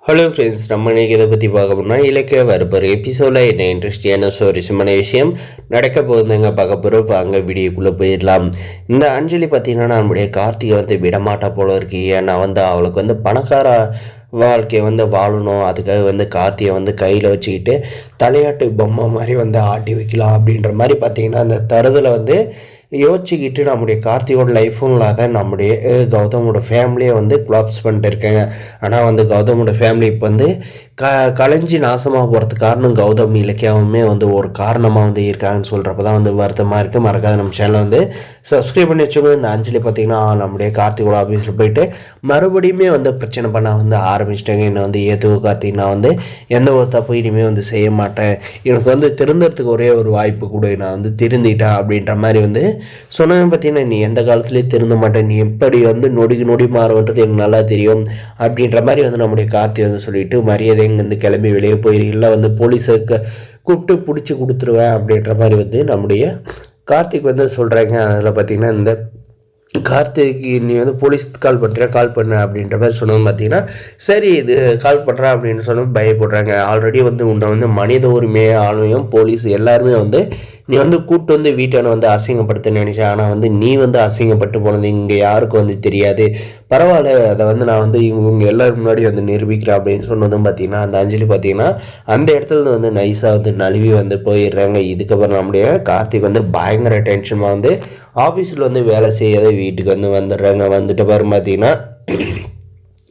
Hello friends, நம்ம இன்றைக்கி இதை பற்றி பார்க்க போனால் இலக்கிய வரப்போகிற எபிசோடில் என்ன இன்ட்ரெஸ்டியான சுவாரஸ்யமான விஷயம் நடக்க போகுதுங்க பார்க்க போகிறோம். வாங்க வீடியோக்குள்ளே போயிடலாம். இந்த அஞ்சலி பார்த்தீங்கன்னா நம்முடைய கார்த்திகை விடமாட்டா போல இருக்கு. ஏன்னா அவளுக்கு பணக்கார வாழ்க்கையை வாழணும். அதுக்காக கார்த்தியை கையில் வச்சுக்கிட்டு தலையாட்டு பொம்மை மாதிரி ஆட்டி வைக்கலாம் அப்படின்ற மாதிரி பார்த்தீங்கன்னா அந்த தருதலை யோசிச்சுக்கிட்டு நம்முடைய கார்த்தியோட லைஃப்பும் இல்லாத நம்முடைய கௌதமோட ஃபேமிலியை கொலாப்ஸ் பண்ணிட்டு இருக்காங்க. ஆனால் கௌதமோட ஃபேமிலி இப்போ கலைஞ்சி நாசமாக போகிறதுக்கு காரணம் கௌதம் இலக்கியாவுமே ஒரு காரணமாக இருக்காங்கன்னு சொல்கிறப்ப தான் வருத்தமாக இருக்குது. மறக்காத நம்ம சேனலை சப்ஸ்கிரைப் பண்ணி வச்சுக்கோங்க. இந்த அஞ்சலி பார்த்திங்கன்னா நம்முடைய கார்த்திகோட ஆஃபீஸில் போயிட்டு மறுபடியுமே பிரச்சனை பண்ண ஆரம்பிச்சிட்டாங்க. என்னை ஏற்றுவ கார்த்திக், நான் எந்த ஒரு தப்பு இனிமேல் செய்ய மாட்டேன், எனக்கு திருந்துறதுக்கு ஒரே ஒரு வாய்ப்பு கூட, நான் திருந்திட்டேன் அப்படின்ற மாதிரி சொன்னவன் பார்த்தீங்கன்னா நீ எந்த காலத்துலேயும் திருந்த மாட்டேன், நீ எப்படி நொடிக்கு நொடி மாறுன்றது எனக்கு நல்லா தெரியும் அப்படின்ற மாதிரி நம்முடைய கார்த்தி சொல்லிட்டு மரியாதை இங்கேருந்து கிளம்பி வெளியே போயிருக்கீங்களா, போலீஸை கூப்பிட்டு பிடிச்சி கொடுத்துருவேன் அப்படின்ற மாதிரி நம்முடைய கார்த்திக் சொல்கிறாங்க. அதில் பார்த்திங்கன்னா இந்த கார்த்திக்கு நீ போலீஸ் கால் கால் பண்ண அப்படின்ற மாதிரி சொன்னது பார்த்தீங்கன்னா சரி இது கால் பண்ணுறேன் அப்படின்னு சொன்ன பயப்படுறாங்க. ஆல்ரெடி உன்னை மனித உரிமை ஆணையம் போலீஸ் எல்லாருமே நீ கூப்பிட்டு வீட்டை அசிங்கப்படுத்த நினைச்சேன். ஆனால் நீ அசிங்கப்பட்டு போனது இங்கே யாருக்கும் தெரியாது, பரவாயில்ல, அதை நான் இவங்க எல்லாரும் முன்னாடி நிரூபிக்கிறேன் அப்படின்னு சொன்னதும் பார்த்தீங்கன்னா அந்த அஞ்சலி பார்த்தீங்கன்னா அந்த இடத்துல நைஸாக நழுவி போயிடுறாங்க. இதுக்கப்புறம் நம்முடைய கார்த்திக் பயங்கர டென்ஷனாக ஆஃபீஸில் வேலை செய்யாத வீட்டுக்கு வந்துடுறாங்க. வந்துட்டு பாரு பார்த்தீங்கன்னா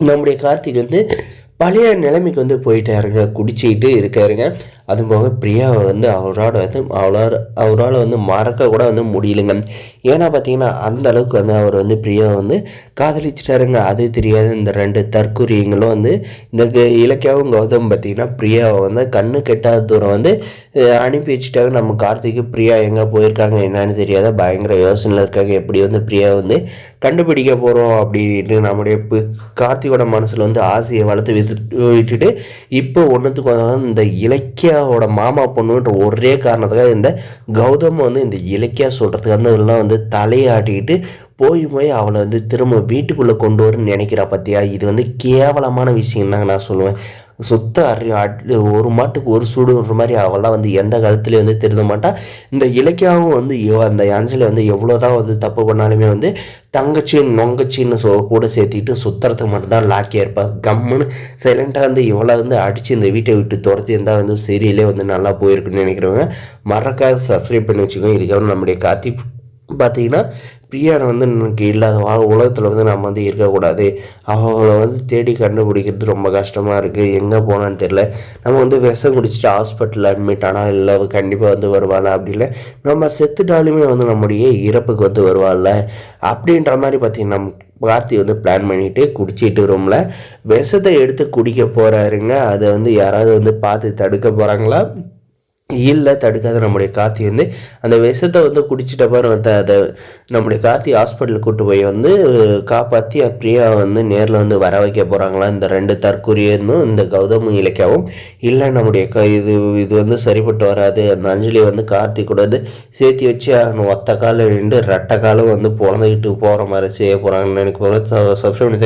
நம்முடைய கார்த்திக் பழைய நிலைமைக்கு போயிட்டாருங்க, குடிச்சிக்கிட்டு இருக்காருங்க. அதுபோக பிரியாவை அவரால் மறக்க கூட முடியலைங்க. ஏன்னா பார்த்தீங்கன்னா அந்த அளவுக்கு அவர் பிரியாவை காதலிச்சிட்டாருங்க. அது தெரியாது இந்த ரெண்டு தற்குறிங்களும் இந்த இலக்கியாவும் கௌதம் பார்த்தீங்கன்னா பிரியாவை கண்ணு கெட்டாத தூரம் அனுப்பி வச்சுட்டாங்க. நம்ம கார்த்திக்கு பிரியா எங்கே போயிருக்காங்க என்னன்னு தெரியாத பயங்கர யோசனையில் இருக்காங்க. எப்படி பிரியா கண்டுபிடிக்க போகிறோம் அப்படின்ட்டு நம்முடைய கார்த்திகோட மனசில் ஆசையை வளர்த்து விட்டுட்டு இப்போ ஒன்றுத்துக்கு இந்த இலக்கியாவோட மாமா பொண்ணுன்ற ஒரே காரணத்துக்காக இந்த கௌதம் இந்த இலக்கியா சொல்கிறதுக்கு எல்லாம் தலையாட்டிக்கிட்டு போய் அவளை திரும்ப வீட்டுக்குள்ளே கொண்டு வரும்னு நினைக்கிறா பார்த்தியா. இது கேவலமான விஷயம் தாங்க நான் சொல்லுவேன். சுத்த ஒரு மாட்டுக்கு ஒரு சூடுன்ற மாதிரி அவெல்லாம் எந்த காலத்துலேயும் திருந்த மாட்டான். இந்த இலக்கியாவும் அந்த அஞ்சலி எவ்வளோதான் தப்பு பண்ணாலுமே தங்கச்சி நொங்கச்சின்னு கூட சேர்த்திட்டு சுற்றுறதுக்கு மட்டும்தான் லாக்கியாக இருப்பாள். கம்முன்னு சைலண்ட்டாக இவளை அடித்து இந்த வீட்டை விட்டு துரத்தி இருந்தால் சீரியலே நல்லா போயிருக்குன்னு நினைக்கிறவங்க மறக்காத சப்ஸ்கிரைப் பண்ணி வச்சுக்கோங்க. இதுக்கப்புறம் நம்முடைய கார்த்திக் பார்த்தீங்கன்னா பிரியாவை எனக்கு இல்லாத உலகத்தில் நம்ம இருக்கக்கூடாது, அவளை தேடி கண்டுபிடிக்கிறது ரொம்ப கஷ்டமாக இருக்குது, எங்கே போனான்னு தெரில. நம்ம விஷம் குடிச்சிட்டு ஹாஸ்பிட்டலில் அட்மிட் ஆனால் இல்லை கண்டிப்பாக வருவாள், அப்படி இல்லை நம்ம செத்துட்டாலுமே நம்முடைய இறப்புக்கு வருவாள்ல அப்படின்ற மாதிரி பார்த்திங்கன்னா நம்ம கார்த்தி பிளான் பண்ணிவிட்டு குடிச்சிட்டு ரூமில் விஷத்தை எடுத்து குடிக்க போகிறாருங்க. அதை யாராவது பார்த்து தடுக்க போகிறாங்களா? இல்லை, தடுக்காத நம்முடைய கார்த்தி அந்த விஷத்தை குடிச்சிட்ட பாரு அதை நம்முடைய கார்த்தி ஹாஸ்பிட்டலுக்கு கூட்டு போய் காப்பாற்றி பிரியா நேரில் வர வைக்க போகிறாங்களா இந்த ரெண்டு தற்கொலையும் இந்த கௌதமும் இலக்கியாவும். இல்லை நம்முடைய இது சரிப்பட்டு வராது, அந்த அஞ்சலி கார்த்தி கூட சேர்த்து வச்சு ஒத்த காலம் ரெண்டு ரெட்டை காலம் பிறந்துக்கிட்டு போகிற மாதிரி செய்ய போகிறாங்கன்னு நினைக்க போகிறேன். சப்ஸ்கிரைப் பண்ணி